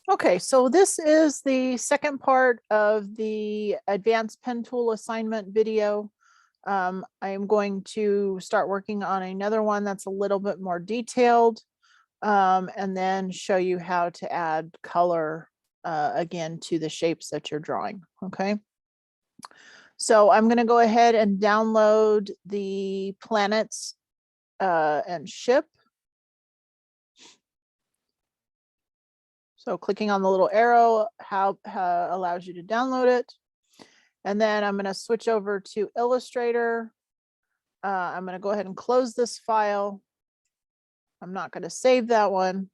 Okay, so this is the second part of the advanced pen tool assignment video. I am going to start working on another one that's a little bit more detailed, and then show you how to add color again to the shapes that you're drawing. Okay. So I'm going to go ahead and download the planets and ship. So clicking on the little arrow how allows you to download it. And then I'm going to switch over to Illustrator. I'm going to go ahead and close this file. I'm not going to save that one.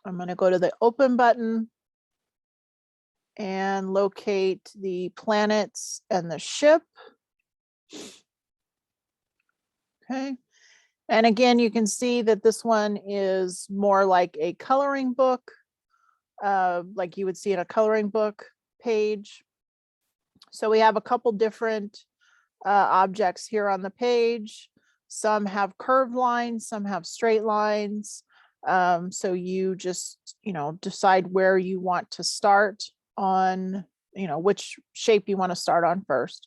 I'm going to go to the open button and locate the planets and the ship. Okay. And again, you can see that this one is more like a coloring book, like you would see in a coloring book page. So we have a couple different objects here on the page. Some have curved lines, some have straight lines. So you just, decide where you want to start on, which shape you want to start on first.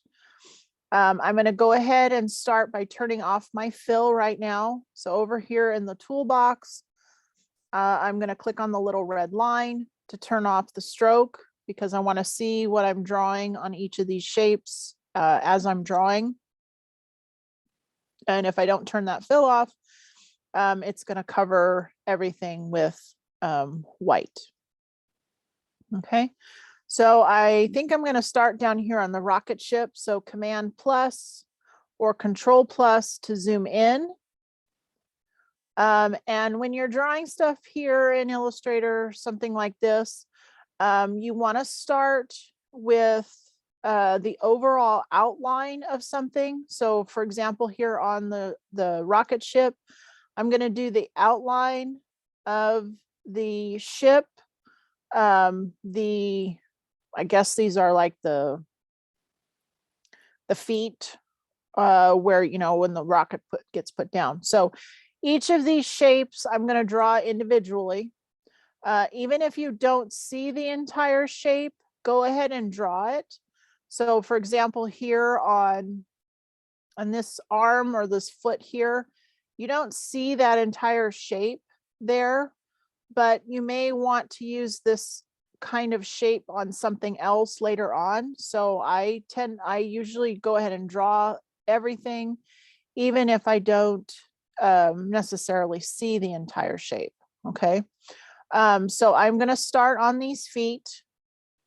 I'm going to go ahead and start by turning off my fill right now. So over here in the toolbox, I'm going to click on the little red line to turn off the stroke because I want to see what I'm drawing on each of these shapes as I'm drawing. And if I don't turn that fill off, it's going to cover everything with white. Okay. So I think I'm going to start down here on the rocket ship. So Command plus or Control plus to zoom in. And when you're drawing stuff here in Illustrator, something like this, you want to start with the overall outline of something. So for example, here on the rocket ship, I'm going to do the outline of the ship. I guess these are like the feet where, when the rocket gets put down. So each of these shapes I'm going to draw individually. Even if you don't see the entire shape, go ahead and draw it. So for example, here on this arm or this foot here, you don't see that entire shape there, but you may want to use this kind of shape on something else later on. So I usually go ahead and draw everything, even if I don't necessarily see the entire shape. Okay. So I'm going to start on these feet,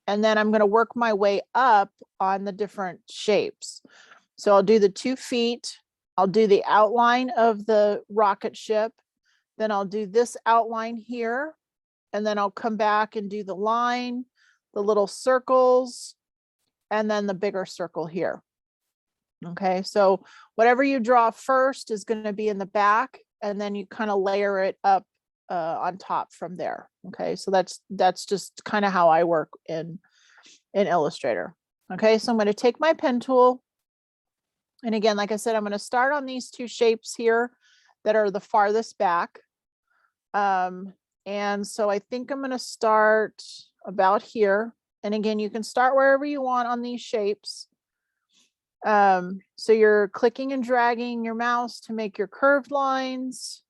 and then I'm going to work my way up on the different shapes. So I'll do the 2 feet. I'll do the outline of the rocket ship. Then I'll do this outline here. And then I'll come back and do the line, the little circles, and then the bigger circle here. Okay, so whatever you draw first is going to be in the back, and then you kind of layer it up on top from there. Okay, so that's just kind of how I work in Illustrator. Okay, so I'm going to take my pen tool. And again, like I said, I'm going to start on these 2 shapes here that are the farthest back. And so I think I'm going to start about here. And again, you can start wherever you want on these shapes. So you're clicking and dragging your mouse to make your curved lines.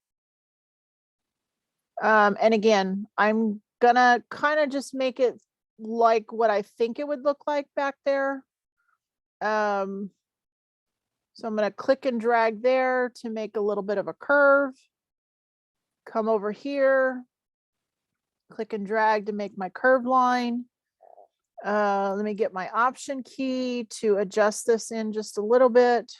And again, I'm gonna kind of just make it like what I think it would look like back there. So I'm going to click and drag there to make a little bit of a curve. Come over here, click and drag to make my curved line. Let me get my Option key to adjust this in just a little bit,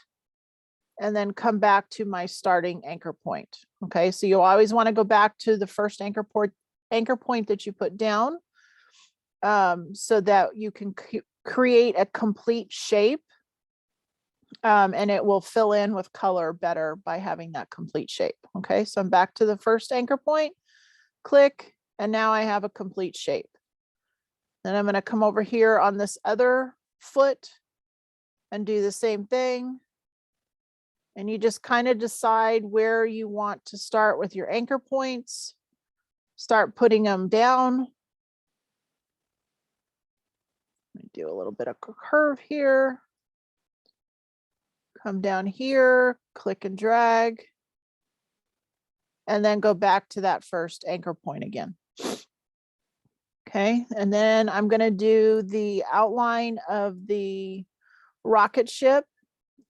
and then come back to my starting anchor point. Okay, so you'll always want to go back to the first anchor point that you put down, so that you can create a complete shape, and it will fill in with color better by having that complete shape. Okay, so I'm back to the first anchor point, click, and now I have a complete shape. Then I'm going to come over here on this other foot and do the same thing. And you just kind of decide where you want to start with your anchor points. start putting them down. Do a little bit of curve here. Come down here, click and drag, and then go back to that first anchor point again. Okay, and then I'm going to do the outline of the rocket ship.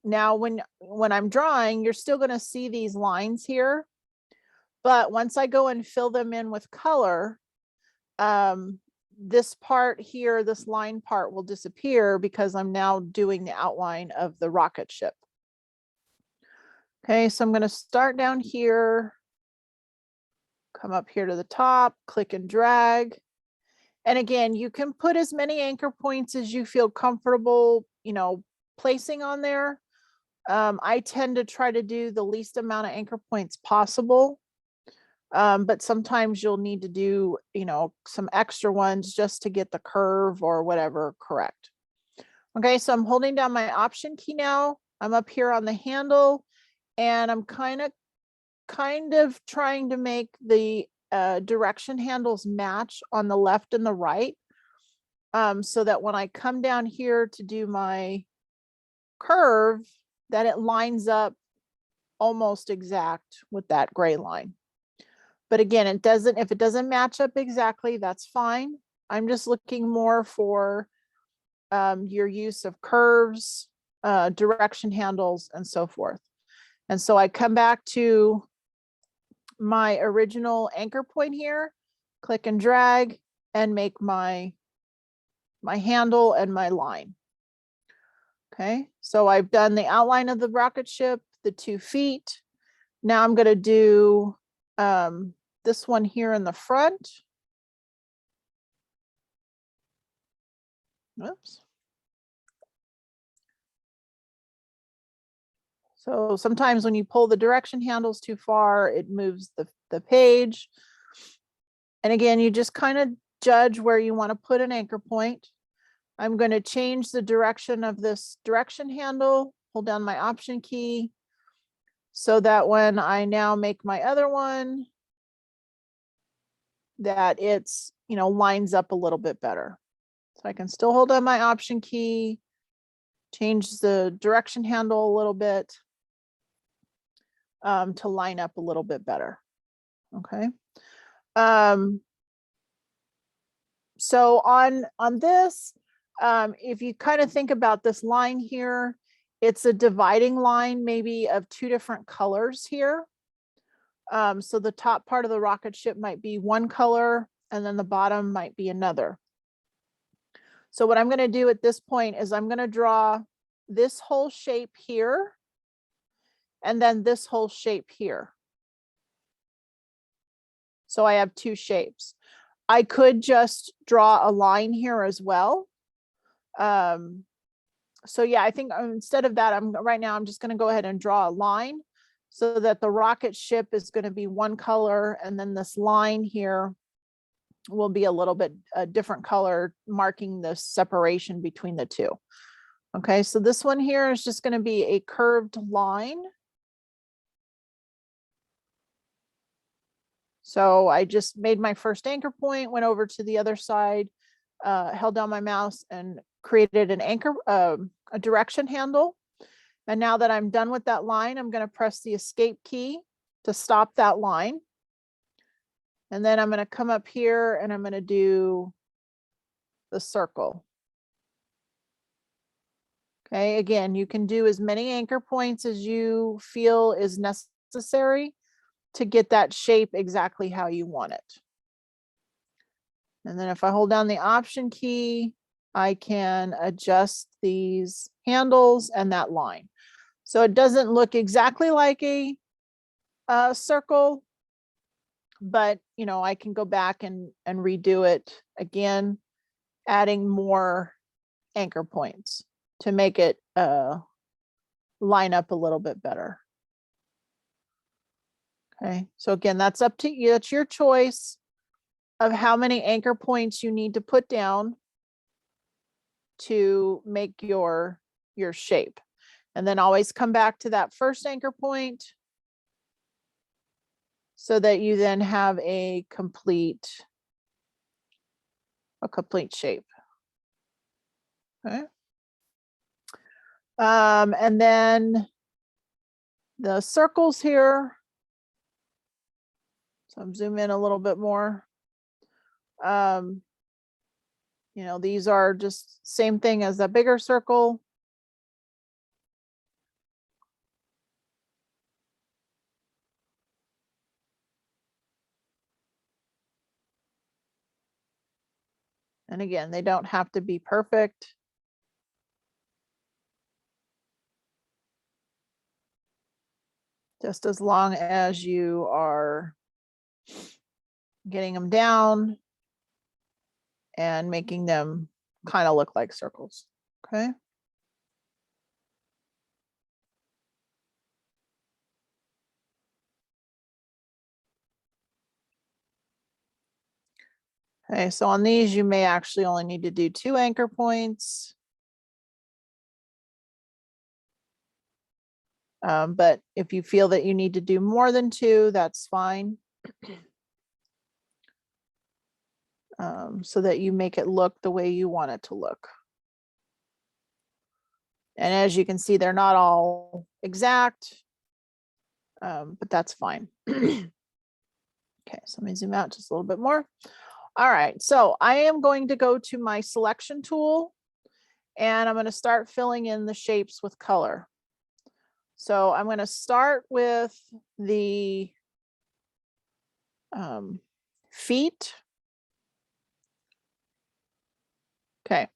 Now, when I'm drawing, you're still going to see these lines here, but once I go and fill them in with color, this part here, this line part will disappear because I'm now doing the outline of the rocket ship. Okay, so I'm going to start down here, come up here to the top, click and drag. And again, you can put as many anchor points as you feel comfortable, placing on there. I tend to try to do the least amount of anchor points possible. But sometimes you'll need to do, some extra ones just to get the curve or whatever correct. Okay, so I'm holding down my Option key now. I'm up here on the handle, and I'm kind of trying to make the direction handles match on the left and the right, so that when I come down here to do my curve, that it lines up almost exact with that gray line. But again, if it doesn't match up exactly, that's fine. I'm just looking more for your use of curves, direction handles, and so forth. And so I come back to my original anchor point here, click and drag, and make my handle and my line. Okay, so I've done the outline of the rocket ship, the 2 feet. Now I'm going to do this one here in the front. Oops. So sometimes when you pull the direction handles too far, it moves the page. And again, you just kind of judge where you want to put an anchor point. I'm going to change the direction of this direction handle, hold down my Option key, so that when I now make my other one, that it's, lines up a little bit better. So I can still hold down my Option key, change the direction handle a little bit to line up a little bit better. Okay. So on this, if you kind of think about this line here, it's a dividing line maybe of 2 different colors here. So the top part of the rocket ship might be one color, and then the bottom might be another. So what I'm going to do at this point is I'm going to draw this whole shape here, and then this whole shape here. So I have 2 shapes. I could just draw a line here as well. So yeah, I think instead of that, right now I'm just going to go ahead and draw a line so that the rocket ship is going to be one color, and then this line here will be a little bit a different color, marking the separation between the 2. Okay, so this one here is just going to be a curved line. So I just made my first anchor point, went over to the other side, held down my mouse and created an anchor, a direction handle. And now that I'm done with that line, I'm going to press the Escape key to stop that line. And then I'm going to come up here and I'm going to do the circle. Okay, again, you can do as many anchor points as you feel is necessary to get that shape exactly how you want it. And then if I hold down the Option key, I can adjust these handles and that line. So it doesn't look exactly like a circle, but I can go back and redo it again, adding more anchor points to make it line up a little bit better. Okay, so again, that's up to you. It's your choice of how many anchor points you need to put down to make your shape. And then always come back to that first anchor point so that you then have a complete shape. Okay. And then the circles here. So I'm zoom in a little bit more. You know, these are just same thing as a bigger circle. And again, they don't have to be perfect. Just as long as you are getting them down and making them kind of look like circles. Okay. Okay, so on these, you may actually only need to do 2 anchor points. But if you feel that you need to do more than 2, that's fine. So that you make it look the way you want it to look. And as you can see, they're not all exact, but that's fine. Okay, so let me zoom out just a little bit more. All right, so I am going to go to my selection tool and I'm going to start filling in the shapes with color. So I'm going to start with the feet. Okay,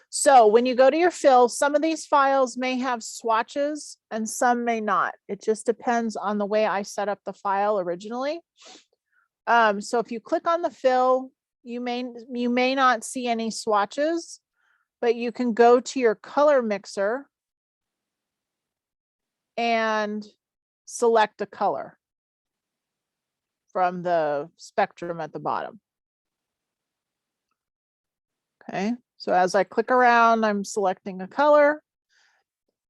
so when you go to your fill, some of these files may have swatches and some may not. It just depends on the way I set up the file originally. So if you click on the fill, you may not see any swatches, but you can go to your color mixer and select a color from the spectrum at the bottom. Okay, so as I click around, I'm selecting a color.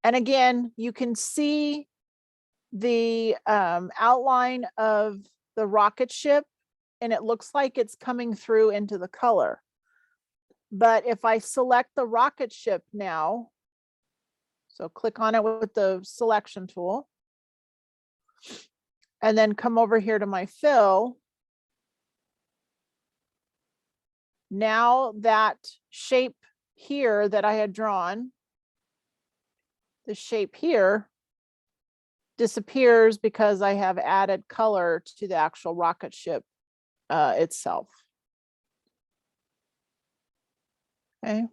And again, you can see the outline of the rocket ship, and it looks like it's coming through into the color. But if I select the rocket ship now, so click on it with the selection tool, and then come over here to my fill. Now that shape here that I had drawn, the shape here disappears because I have added color to the actual rocket ship itself. Okay.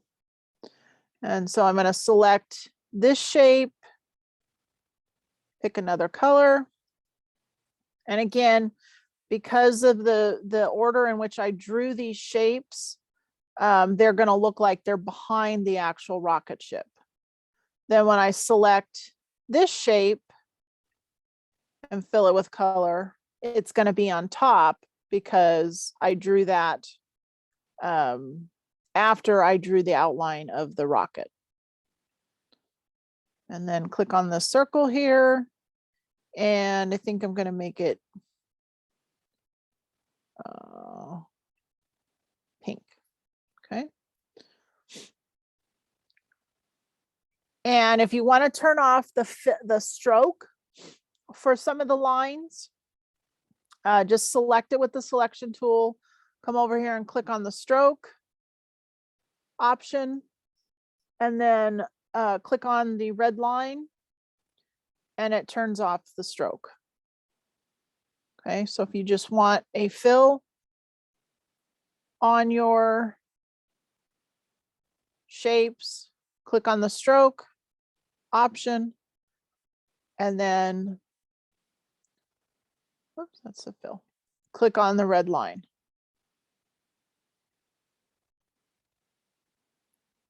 And so I'm going to select this shape, pick another color. And again, because of the order in which I drew these shapes, they're going to look like they're behind the actual rocket ship. Then when I select this shape and fill it with color, it's going to be on top because I drew that after I drew the outline of the rocket. And then click on the circle here. And I think I'm going to make it pink. Okay. And if you want to turn off the stroke for some of the lines, just select it with the selection tool, come over here and click on the stroke option, and then click on the red line, and it turns off the stroke. Okay, so if you just want a fill on your shapes, click on the stroke option, and then, whoops, that's the fill. Click on the red line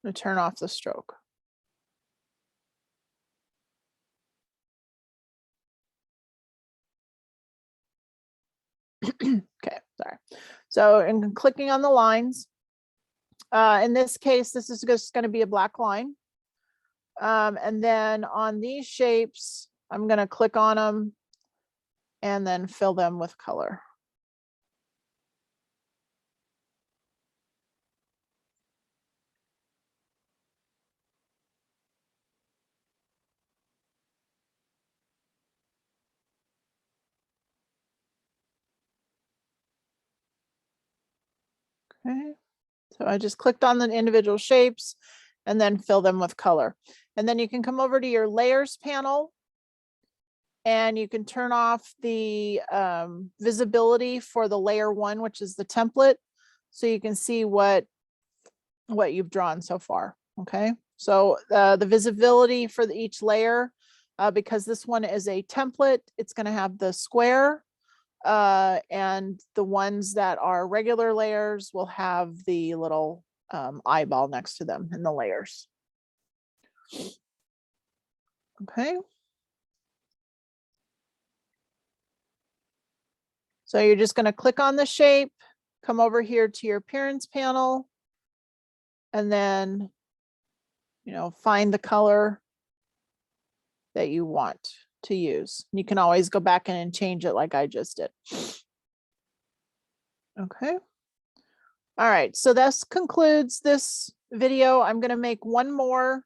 to turn off the stroke. Okay, sorry. So in clicking on the lines, in this case, this is just going to be a black line. And then on these shapes, I'm going to click on them and then fill them with color. Okay, so I just clicked on the individual shapes and then fill them with color. And then you can come over to your layers panel and you can turn off the visibility for the layer 1, which is the template. So you can see what you've drawn so far. Okay, so the visibility for each layer, because this one is a template, it's going to have the square, and the ones that are regular layers will have the little eyeball next to them in the layers. Okay. So you're just going to click on the shape, come over here to your appearance panel, and then, find the color that you want to use. You can always go back in and change it like I just did. Okay. All right, so this concludes this video. I'm going to make one more,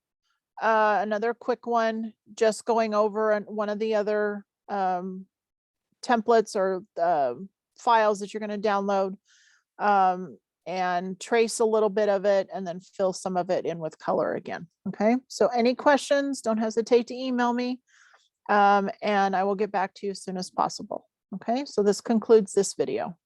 another quick one, just going over one of the other templates or files that you're going to download, and trace a little bit of it and then fill some of it in with color again. Okay, so any questions, don't hesitate to email me, and I will get back to you as soon as possible. Okay, so this concludes this video.